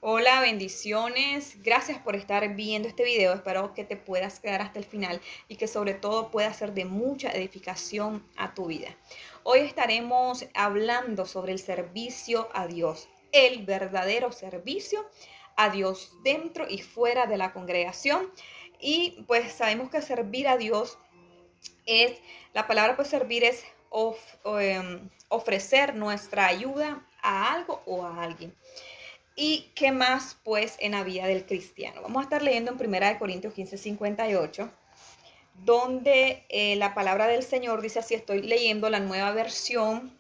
Hola, bendiciones. Gracias por estar viendo este video. Espero que te puedas quedar hasta el final y que sobre todo pueda ser de mucha edificación a tu vida. Hoy estaremos hablando sobre el servicio a Dios, el verdadero servicio a Dios dentro y fuera de la congregación. Y pues sabemos que servir a Dios es, la palabra pues servir es ofrecer nuestra ayuda a algo o a alguien. ¿Y qué más pues en la vida del cristiano? Vamos a estar leyendo en 1 Corintios 15:58, donde la palabra del Señor dice así, estoy leyendo la nueva versión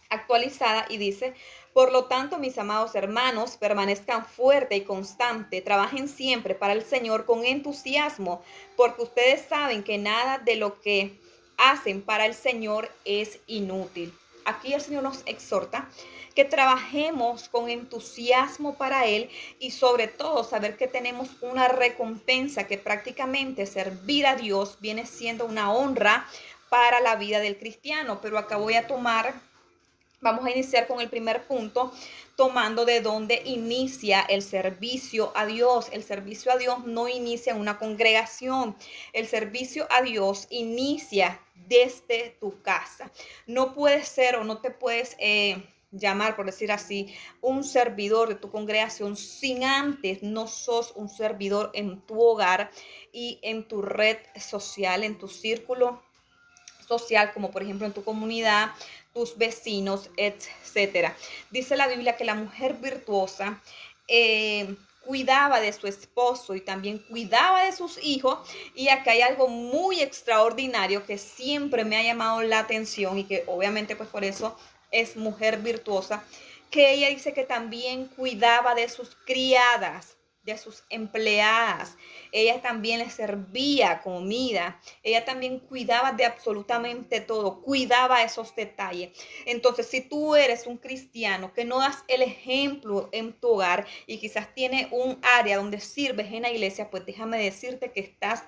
actualizada y dice, por lo tanto, mis amados hermanos, permanezcan fuerte y constante, trabajen siempre para el Señor con entusiasmo, porque ustedes saben que nada de lo que hacen para el Señor es inútil. Aquí el Señor nos exhorta que trabajemos con entusiasmo para Él y sobre todo saber que tenemos una recompensa, que prácticamente servir a Dios viene siendo una honra para la vida del cristiano. Pero acá vamos a iniciar con el primer punto, tomando de dónde inicia el servicio a Dios. El servicio a Dios no inicia en una congregación. El servicio a Dios inicia desde tu casa. No puedes ser o no te puedes llamar, por decir así, un servidor de tu congregación sin antes no sos un servidor en tu hogar y en tu red social, en tu círculo social, como por ejemplo en tu comunidad, tus vecinos, etcétera. Dice la Biblia que la mujer virtuosa cuidaba de su esposo y también cuidaba de sus hijos. Y acá hay algo muy extraordinario que siempre me ha llamado la atención y que obviamente pues por eso es mujer virtuosa, que ella dice que también cuidaba de sus criadas, de sus empleadas. Ella también les servía comida. Ella también cuidaba de absolutamente todo, cuidaba esos detalles. Entonces, si tú eres un cristiano que no das el ejemplo en tu hogar y quizás tiene un área donde sirves en la iglesia, pues déjame decirte que estás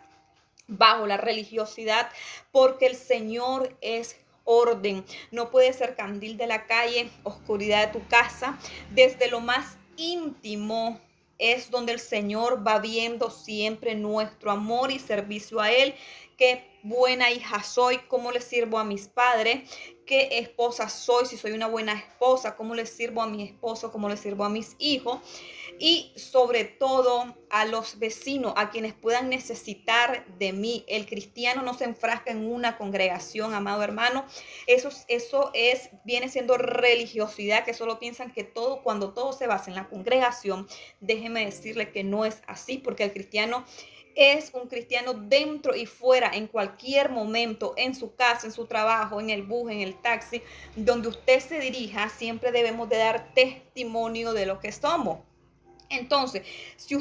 bajo la religiosidad, porque el Señor es orden. No puede ser candil de la calle, oscuridad de tu casa. Desde lo más íntimo es donde el Señor va viendo siempre nuestro amor y servicio a Él. Qué buena hija soy, cómo le sirvo a mis padres, qué esposa soy, si soy una buena esposa, cómo le sirvo a mi esposo, cómo le sirvo a mis hijos. Y sobre todo a los vecinos, a quienes puedan necesitar de mí. El cristiano no se enfrasca en una congregación, amado hermano. Viene siendo religiosidad, que solo piensan que todo, cuando todo se basa en la congregación. Déjeme decirle que no es así, porque el cristiano es un cristiano dentro y fuera, en cualquier momento, en su casa, en su trabajo, en el bus, en el taxi, donde usted se dirija. Siempre debemos de dar testimonio de lo que somos. Entonces, si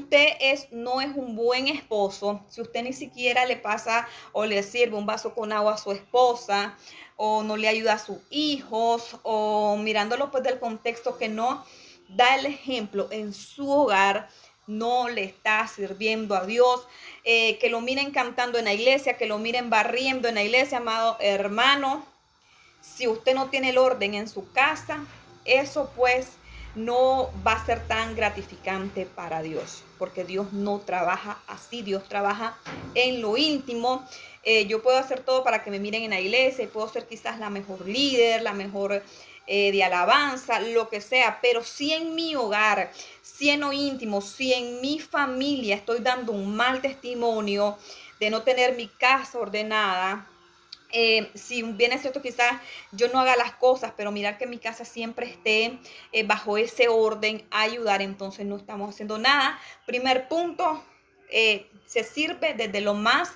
no es un buen esposo, si usted ni siquiera le pasa o le sirve un vaso con agua a su esposa, o no le ayuda a sus hijos, o mirándolo pues del contexto, que no da el ejemplo en su hogar, no le está sirviendo a Dios. Que lo miren cantando en la iglesia, que lo miren barriendo en la iglesia, amado hermano. Si usted no tiene el orden en su casa, eso pues no va a ser tan gratificante para Dios, porque Dios no trabaja así. Dios trabaja en lo íntimo. Yo puedo hacer todo para que me miren en la iglesia y puedo ser quizás la mejor líder, la mejor de alabanza, lo que sea, pero si en mi hogar, si en lo íntimo, si en mi familia estoy dando un mal testimonio de no tener mi casa ordenada, si bien es cierto, quizás yo no haga las cosas, pero mirar que mi casa siempre esté bajo ese orden, ayudar, entonces no estamos haciendo nada. Primer punto, se sirve desde lo más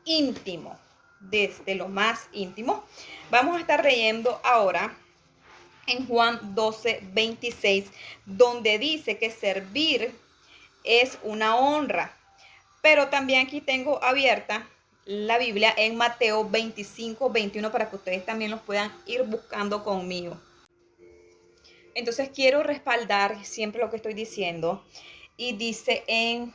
íntimo, desde lo más íntimo. Vamos a estar leyendo ahora en Juan 12:26, donde dice que servir es una honra. Pero también aquí tengo abierta la Biblia en Mateo 25:21 para que ustedes también los puedan ir buscando conmigo. Entonces quiero respaldar siempre lo que estoy diciendo. Y dice en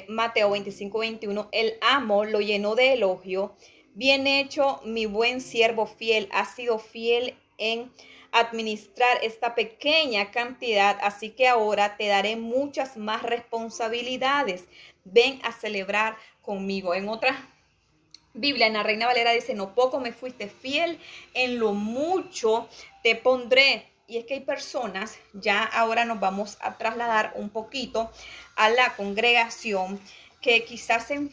Mateo 25:21, el amo lo llenó de elogio. Bien hecho, mi buen siervo fiel, has sido fiel en administrar esta pequeña cantidad, así que ahora te daré muchas más responsabilidades. Ven a celebrar conmigo. En otra Biblia, en la Reina Valera dice, no poco me fuiste fiel, en lo mucho te pondré. Y es que hay personas, ya ahora nos vamos a trasladar un poquito a la congregación, que quizás se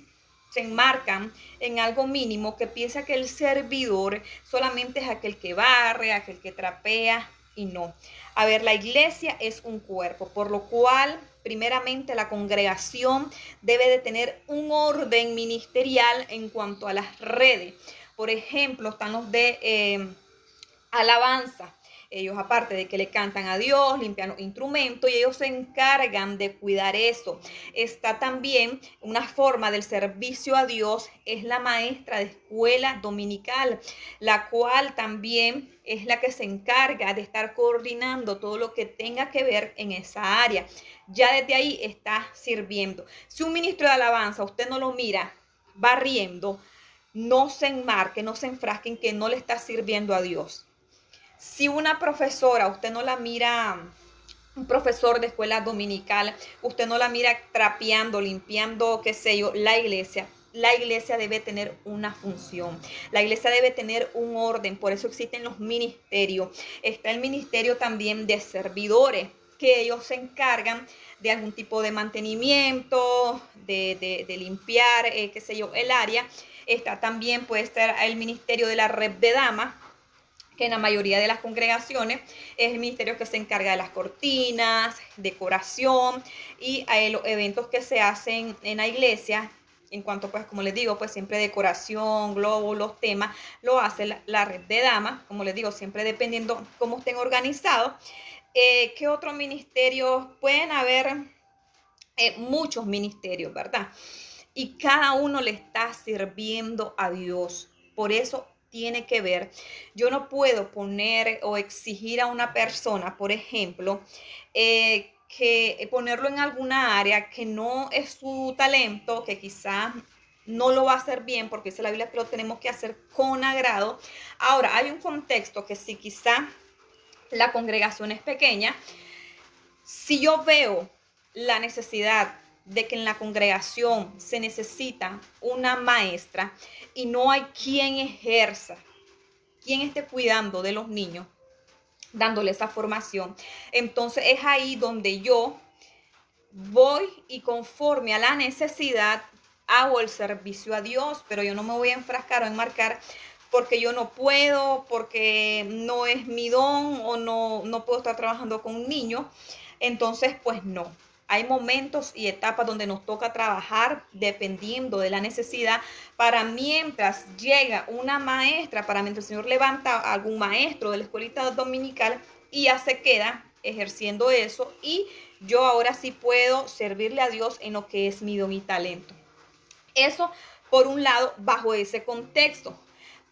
enmarcan en algo mínimo, que piensa que el servidor solamente es aquel que barre, aquel que trapea, y no. A ver, la iglesia es un cuerpo, por lo cual primeramente la congregación debe de tener un orden ministerial en cuanto a las redes. Por ejemplo, están los de alabanza. Ellos, aparte de que le cantan a Dios, limpian los instrumentos, y ellos se encargan de cuidar eso. Está también una forma del servicio a Dios, es la maestra de escuela dominical, la cual también es la que se encarga de estar coordinando todo lo que tenga que ver en esa área. Ya desde ahí está sirviendo. Si un ministro de alabanza usted no lo mira barriendo, no se enmarque, no se enfrasque en que no le está sirviendo a Dios. Si una profesora, usted no la mira, un profesor de escuela dominical, usted no la mira trapeando, limpiando, qué sé yo, la iglesia debe tener una función. La iglesia debe tener un orden. Por eso existen los ministerios. Está el ministerio también de servidores, que ellos se encargan de algún tipo de mantenimiento, de limpiar, qué sé yo, el área. Está también, puede estar el ministerio de la red de damas, que en la mayoría de las congregaciones es el ministerio que se encarga de las cortinas, decoración y los eventos que se hacen en la iglesia. En cuanto, pues, como les digo, pues siempre decoración, globos, los temas, lo hace la red de damas, como les digo, siempre dependiendo cómo estén organizados. ¿Qué otros ministerios? Pueden haber muchos ministerios, ¿verdad? Y cada uno le está sirviendo a Dios. Por eso tiene que ver. Yo no puedo poner o exigir a una persona, por ejemplo, que ponerlo en alguna área que no es su talento, que quizás no lo va a hacer bien, porque dice la Biblia que lo tenemos que hacer con agrado. Ahora, hay un contexto que si quizás la congregación es pequeña, si yo veo la necesidad de que en la congregación se necesita una maestra y no hay quien ejerza, quien esté cuidando de los niños, dándole esa formación, entonces es ahí donde yo voy y conforme a la necesidad hago el servicio a Dios, pero yo no me voy a enfrascar o enmarcar porque yo no puedo, porque no es mi don o no puedo estar trabajando con un niño. Entonces, pues no. Hay momentos y etapas donde nos toca trabajar dependiendo de la necesidad, para mientras llega una maestra, para mientras el Señor levanta a algún maestro de la escuelita dominical y ya se queda ejerciendo eso, y yo ahora sí puedo servirle a Dios en lo que es mi don y talento. Eso por un lado, bajo ese contexto.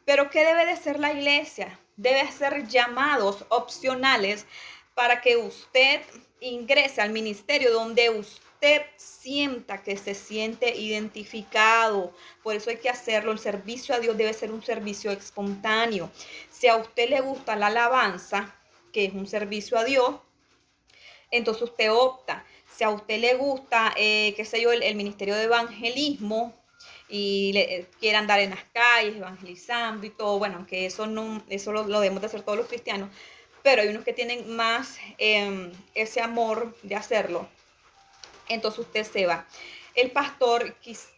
Pero ¿qué debe de ser la iglesia? Debe hacer llamados opcionales para que usted ingrese al ministerio donde usted sienta que se siente identificado. Por eso hay que hacerlo. El servicio a Dios debe ser un servicio espontáneo. Si a usted le gusta la alabanza, que es un servicio a Dios, entonces usted opta. Si a usted le gusta, qué sé yo, el ministerio de evangelismo y quiere andar en las calles evangelizando y todo, bueno, aunque eso no, eso lo debemos de hacer todos los cristianos, pero hay unos que tienen más ese amor de hacerlo, entonces usted se va.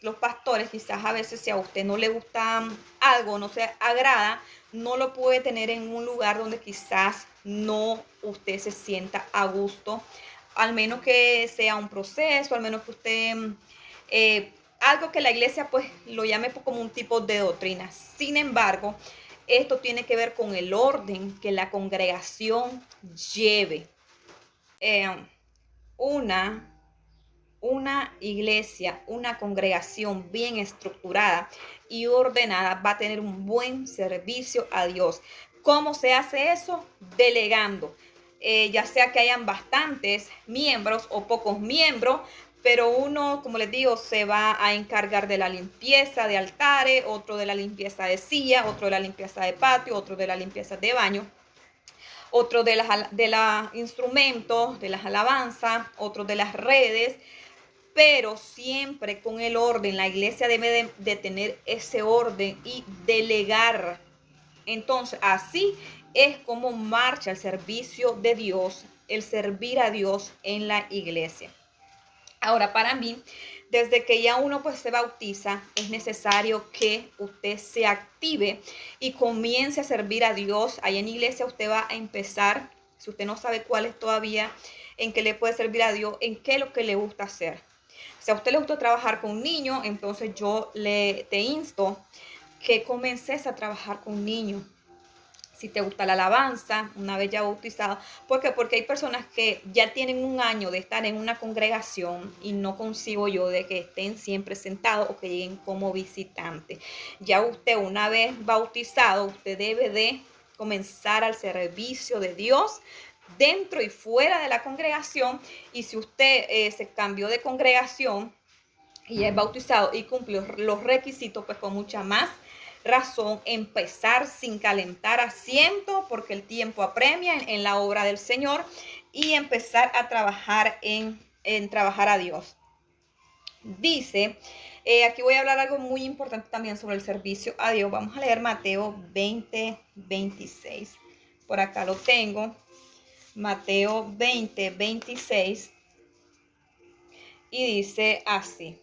Los pastores quizás a veces, si a usted no le gusta algo, no se agrada, no lo puede tener en un lugar donde quizás no usted se sienta a gusto, al menos que sea un proceso, al menos que usted, algo que la iglesia pues lo llame como un tipo de doctrina. Sin embargo, esto tiene que ver con el orden que la congregación lleve. Eh, una una iglesia, una congregación bien estructurada y ordenada va a tener un buen servicio a Dios. ¿Cómo se hace eso? Delegando. Ya sea que hayan bastantes miembros o pocos miembros, pero uno, como les digo, se va a encargar de la limpieza de altares, otro de la limpieza de silla, otro de la limpieza de patio, otro de la limpieza de baño. otro de los instrumentos, de las alabanzas, otro de las redes, pero siempre con el orden. La iglesia debe de tener ese orden y delegar. Entonces, así es como marcha el servicio de Dios, el servir a Dios en la iglesia. Ahora, para mí, desde que ya uno pues se bautiza, es necesario que usted se active y comience a servir a Dios. Ahí en la iglesia usted va a empezar, si usted no sabe cuál es todavía, en qué le puede servir a Dios, en qué es lo que le gusta hacer. Si a usted le gusta trabajar con niños, entonces yo te insto que comences a trabajar con niños. Si te gusta la alabanza, una vez ya bautizado. ¿Por qué? Porque hay personas que ya tienen un año de estar en una congregación y no consigo yo de que estén siempre sentados o que lleguen como visitantes. Ya usted una vez bautizado, usted debe de comenzar al servicio de Dios dentro y fuera de la congregación. Y si usted se cambió de congregación y ya es bautizado y cumplió los requisitos, pues con mucha más razón empezar sin calentar asiento, porque el tiempo apremia en la obra del Señor, y empezar a trabajar en trabajar a Dios. Dice, aquí voy a hablar algo muy importante también sobre el servicio a Dios. Vamos a leer Mateo 20:26. Por acá lo tengo. Mateo 20:26. Y dice así.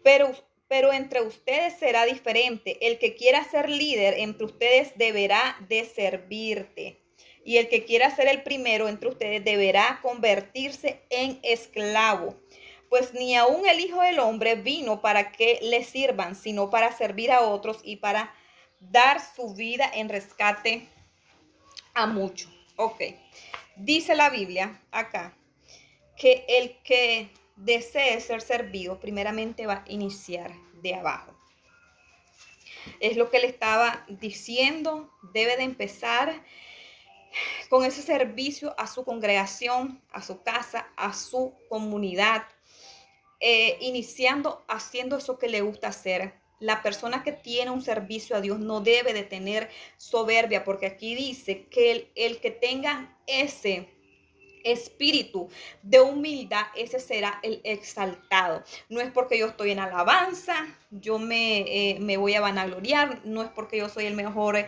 Pero entre ustedes será diferente. El que quiera ser líder entre ustedes deberá de servirte. Y el que quiera ser el primero entre ustedes deberá convertirse en esclavo. Pues ni aun el Hijo del Hombre vino para que le sirvan, sino para servir a otros y para dar su vida en rescate a muchos. Ok. Dice la Biblia acá que el que desee ser servido primeramente va a iniciar de abajo. Es lo que le estaba diciendo, debe de empezar con ese servicio a su congregación, a su casa, a su comunidad, iniciando haciendo eso que le gusta hacer. La persona que tiene un servicio a Dios no debe de tener soberbia, porque aquí dice que el que tenga ese espíritu de humildad, ese será el exaltado. No es porque yo estoy en alabanza, yo me voy a vanagloriar, no es porque yo soy el mejor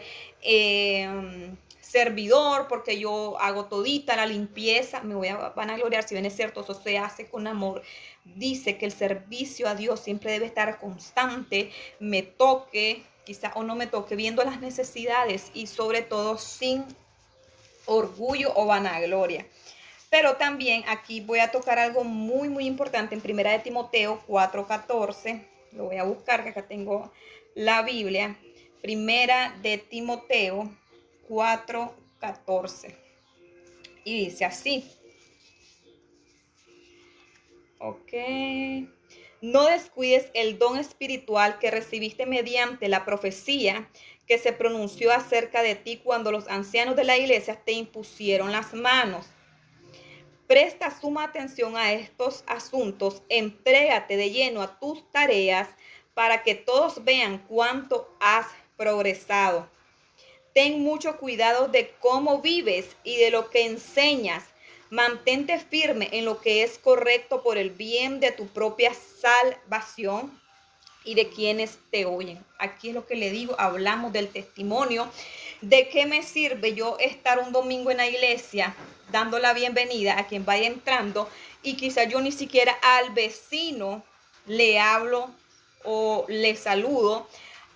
servidor, porque yo hago todita la limpieza, me voy a vanagloriar. Si bien es cierto, eso se hace con amor. Dice que el servicio a Dios siempre debe estar constante, me toque quizá o no me toque, viendo las necesidades y sobre todo sin orgullo o vanagloria. Pero también aquí voy a tocar algo muy, muy importante en Primera de Timoteo 4:14. Lo voy a buscar, que acá tengo la Biblia. Primera de Timoteo 4:14. Y dice así. Ok. No descuides el don espiritual que recibiste mediante la profecía que se pronunció acerca de ti cuando los ancianos de la iglesia te impusieron las manos. Presta suma atención a estos asuntos, entrégate de lleno a tus tareas para que todos vean cuánto has progresado. Ten mucho cuidado de cómo vives y de lo que enseñas. Mantente firme en lo que es correcto por el bien de tu propia salvación y de quienes te oyen. Aquí es lo que le digo, hablamos del testimonio. ¿De qué me sirve yo estar un domingo en la iglesia dando la bienvenida a quien vaya entrando y quizá yo ni siquiera al vecino le hablo o le saludo,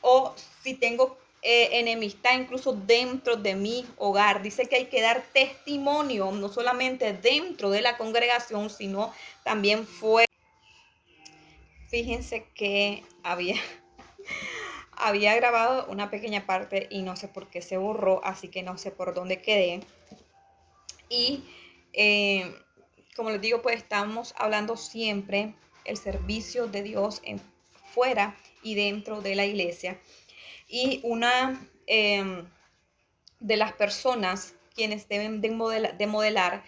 o si tengo enemistad incluso dentro de mi hogar? Dice que hay que dar testimonio no solamente dentro de la congregación, sino también fuera. Fíjense que había grabado una pequeña parte y no sé por qué se borró, así que no sé por dónde quedé. Y como les digo, pues estamos hablando siempre el servicio de Dios fuera y dentro de la iglesia. Y una de las personas quienes deben de modelar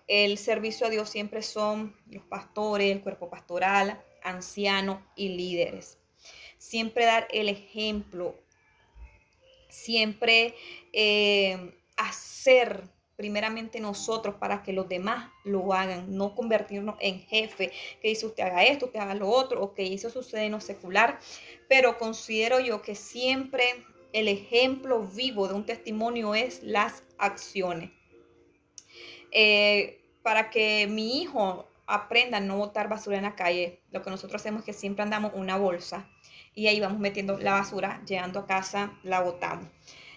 el servicio a Dios siempre son los pastores, el cuerpo pastoral, ancianos y líderes. Siempre dar el ejemplo siempre hacer primeramente nosotros para que los demás lo hagan, no convertirnos en jefe, que dice usted haga esto, usted haga lo otro, ok, eso sucede en lo secular, pero considero yo que siempre el ejemplo vivo de un testimonio es las acciones. Para que mi hijo aprenda a no botar basura en la calle, lo que nosotros hacemos es que siempre andamos una bolsa y ahí vamos metiendo la basura, llegando a casa la botamos.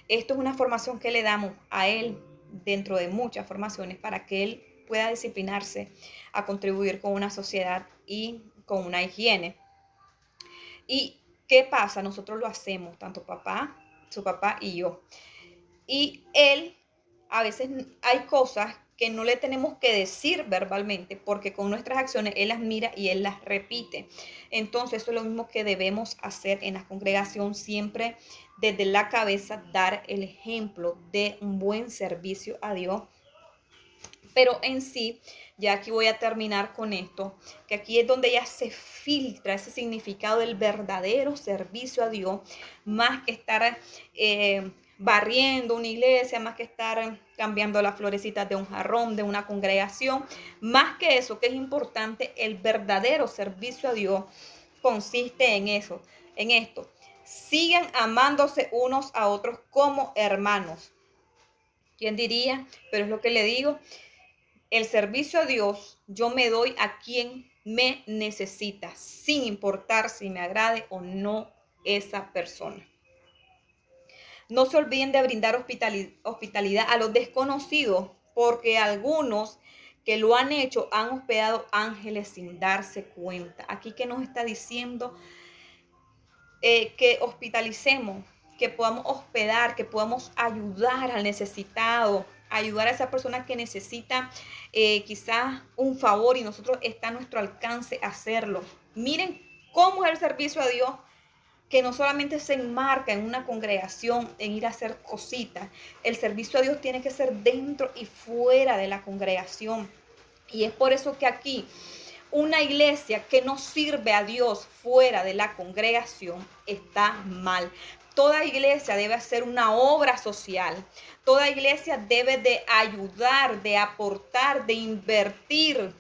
Esto es una formación que le damos a él dentro de muchas formaciones para que él pueda disciplinarse a contribuir con una sociedad y con una higiene. ¿Y qué pasa? Nosotros lo hacemos, tanto papá, su papá y yo. Y él, a veces hay cosas que no le tenemos que decir verbalmente, porque con nuestras acciones él las mira y él las repite. Entonces, eso es lo mismo que debemos hacer en la congregación, siempre desde la cabeza dar el ejemplo de un buen servicio a Dios. Pero en sí, ya aquí voy a terminar con esto, que aquí es donde ya se filtra ese significado del verdadero servicio a Dios, más que estar barriendo una iglesia, más que estar cambiando las florecitas de un jarrón, de una congregación. Más que eso, que es importante, el verdadero servicio a Dios consiste en eso, en esto. Sigan amándose unos a otros como hermanos. ¿Quién diría? Pero es lo que le digo. El servicio a Dios, yo me doy a quien me necesita, sin importar si me agrade o no esa persona. No se olviden de brindar hospitalidad a los desconocidos, porque algunos que lo han hecho han hospedado ángeles sin darse cuenta. Aquí que nos está diciendo que hospitalicemos, que podamos hospedar, que podamos ayudar al necesitado, ayudar a esa persona que necesita quizás un favor y nosotros está a nuestro alcance hacerlo. Miren cómo es el servicio a Dios, que no solamente se enmarca en una congregación, en ir a hacer cositas. El servicio a Dios tiene que ser dentro y fuera de la congregación. Y es por eso que aquí una iglesia que no sirve a Dios fuera de la congregación está mal. Toda iglesia debe hacer una obra social. Toda iglesia debe de ayudar, de aportar, de invertir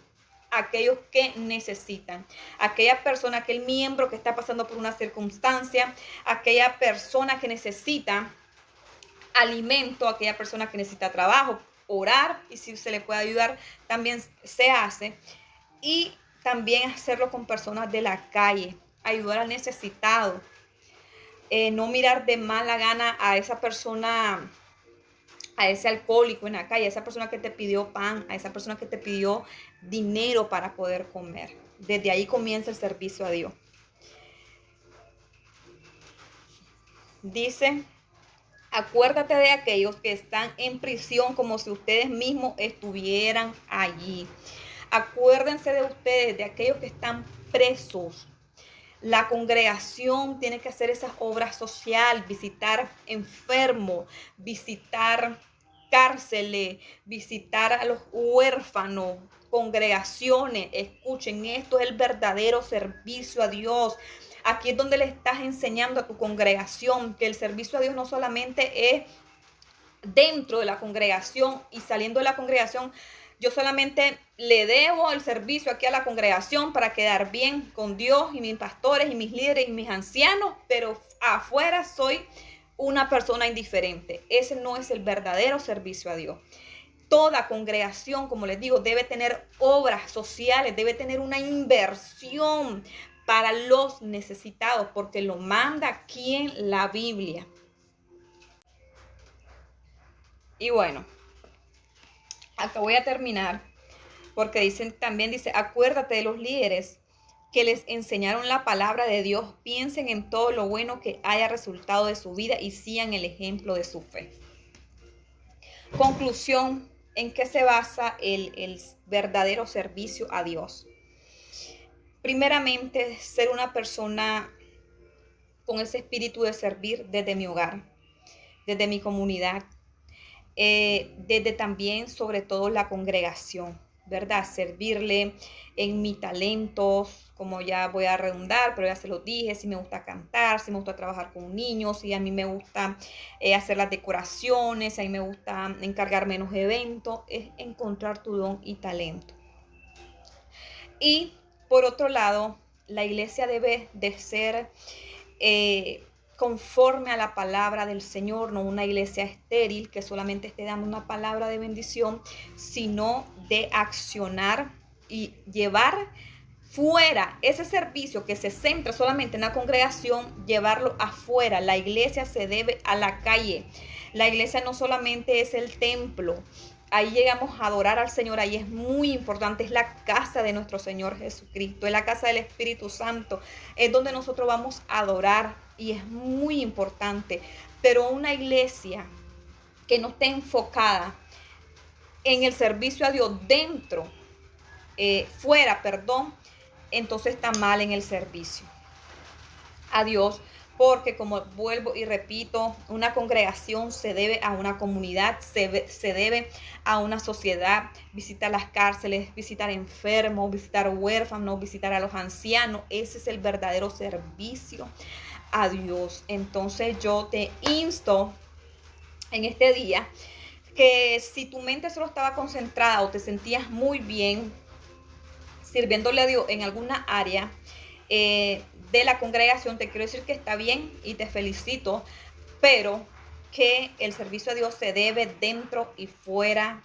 a aquellos que necesitan. Aquella persona, aquel miembro que está pasando por una circunstancia, aquella persona que necesita alimento, aquella persona que necesita trabajo, orar, y si se le puede ayudar, también se hace. Y también hacerlo con personas de la calle, ayudar al necesitado, no mirar de mala gana a esa persona, a ese alcohólico en la calle, a esa persona que te pidió pan, a esa persona que te pidió dinero para poder comer. Desde ahí comienza el servicio a Dios. Dice: acuérdate de aquellos que están en prisión como si ustedes mismos estuvieran allí. Acuérdense de ustedes, de aquellos que están presos. La congregación tiene que hacer esas obras sociales, visitar enfermos, visitar cárceles, visitar a los huérfanos, congregaciones. Escuchen, esto es el verdadero servicio a Dios. Aquí es donde le estás enseñando a tu congregación que el servicio a Dios no solamente es dentro de la congregación y saliendo de la congregación. Yo solamente le debo el servicio aquí a la congregación para quedar bien con Dios y mis pastores y mis líderes y mis ancianos, pero afuera soy una persona indiferente. Ese no es el verdadero servicio a Dios. Toda congregación, como les digo, debe tener obras sociales, debe tener una inversión para los necesitados, porque lo manda aquí en la Biblia. Y bueno, acá voy a terminar porque también dice, acuérdate de los líderes que les enseñaron la palabra de Dios, piensen en todo lo bueno que haya resultado de su vida y sigan el ejemplo de su fe. Conclusión, ¿en qué se basa el verdadero servicio a Dios? Primeramente, ser una persona con ese espíritu de servir desde mi hogar, desde mi comunidad, desde también sobre todo la congregación. ¿verdad? Servirle en mis talentos, como ya voy a redundar, pero ya se lo dije, si me gusta cantar, si me gusta trabajar con niños, si a mí me gusta hacer las decoraciones, si a mí me gusta encargarme en los eventos, es encontrar tu don y talento. Y por otro lado, la iglesia debe de ser conforme a la palabra del Señor, no una iglesia estéril que solamente esté dando una palabra de bendición, sino de accionar y llevar fuera ese servicio que se centra solamente en la congregación, llevarlo afuera. La iglesia se debe a la calle. La iglesia no solamente es el templo. Ahí llegamos a adorar al Señor, ahí es muy importante, es la casa de nuestro Señor Jesucristo, es la casa del Espíritu Santo, es donde nosotros vamos a adorar y es muy importante. Pero una iglesia que no esté enfocada en el servicio a Dios fuera, entonces está mal en el servicio a Dios, porque como vuelvo y repito, una congregación se debe a una comunidad, se debe a una sociedad, visitar las cárceles, visitar enfermos, visitar huérfanos, visitar a los ancianos. Ese es el verdadero servicio a Dios. Entonces yo te insto en este día que si tu mente solo estaba concentrada o te sentías muy bien sirviéndole a Dios en alguna área de la congregación, te quiero decir que está bien y te felicito, pero que el servicio a Dios se debe dentro y fuera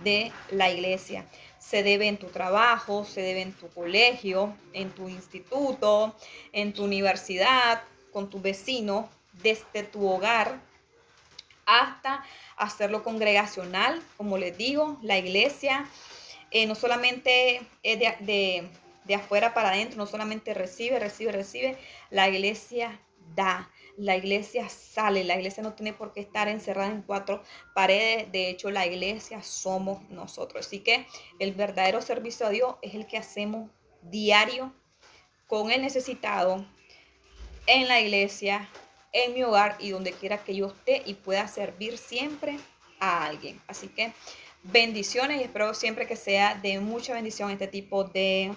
de la iglesia. Se debe en tu trabajo, se debe en tu colegio, en tu instituto, en tu universidad, con tu vecino, desde tu hogar hasta hacerlo congregacional. Como les digo, la iglesia no solamente es de afuera para adentro, no solamente recibe, la iglesia da, la iglesia sale, la iglesia no tiene por qué estar encerrada en cuatro paredes. De hecho, la iglesia somos nosotros. Así que el verdadero servicio a Dios es el que hacemos diario con el necesitado, en la iglesia, en mi hogar y donde quiera que yo esté y pueda servir siempre a alguien. Así que bendiciones y espero siempre que sea de mucha bendición este tipo de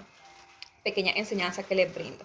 pequeña enseñanza que les brindo.